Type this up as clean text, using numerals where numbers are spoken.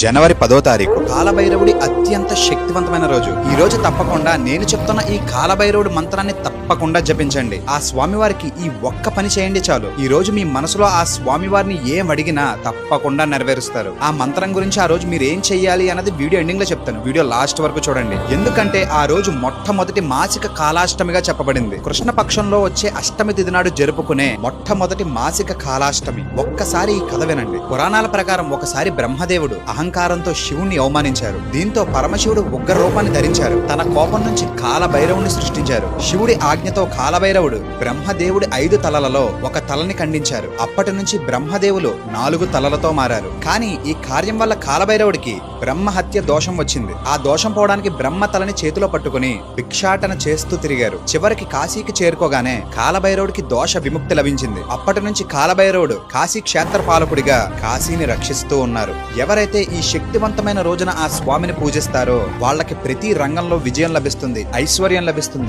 జనవరి 10వ తారీఖు కాలభైరవుడి అత్యంత శక్తివంతమైన రోజు. ఈ రోజు తప్పకుండా నేను చెప్తున్న ఈ కాలభైరవుడి మంత్రాన్ని తప్పకుండా జపించండి. ఆ స్వామివారికి ఈ ఒక్క పని చేయండి చాలు. ఈ రోజు మీ మనసులో ఆ స్వామివారిని ఏం అడిగినా తప్పకుండా నెరవేరుస్తారు. ఆ మంత్రం గురించి ఆ రోజు మీరు ఏం చెయ్యాలి అన్నది వీడియో ఎండింగ్ లో చెప్తాను. వీడియో లాస్ట్ వరకు చూడండి. ఎందుకంటే ఆ రోజు మొట్టమొదటి మాసిక కాలాష్టమిగా చెప్పబడింది. కృష్ణ పక్షంలో వచ్చే అష్టమి తిథి నాడు జరుపుకునే మొట్టమొదటి మాసిక కాలాష్టమి. ఒక్కసారి ఈ కథ వినండి. పురాణాల ప్రకారం ఒకసారి బ్రహ్మదేవుడు అహంకారంతో శివుణ్ణి అవమానించారు. దీంతో పరమశివుడు ఉగ్ర రూపాన్ని ధరించారు. తన కోపం నుంచి కాలభైరవుని సృష్టించారు. శివుడి ఆజ్ఞతో కాలభైరవుడు బ్రహ్మదేవుడి 5 తలలలో ఒక తలని ఖండించారు. అప్పటి నుంచి బ్రహ్మదేవులు 4 తలలతో మారారు. కానీ ఈ కార్యం వల్ల కాలభైరవుడికి బ్రహ్మ హత్య దోషం వచ్చింది. ఆ దోషం పోవడానికి బ్రహ్మ తలని చేతిలో పట్టుకుని భిక్షాటన చేస్తూ తిరిగారు. చివరికి కాశీకి చేరుకోగానే కాలభైరవుడికి దోష విముక్తి లభించింది. అప్పటి నుంచి కాలభైరవుడు కాశీ క్షేత్ర పాలకుడిగా కాశీని రక్షిస్తూ ఉన్నారు. ఎవరైతే ఈ శక్తివంతమైన రోజున ఆ స్వామిని పూజిస్తారో వాళ్ళకి ప్రతి రంగంలో విజయం లభిస్తుంది, ఐశ్వర్యం లభిస్తుంది.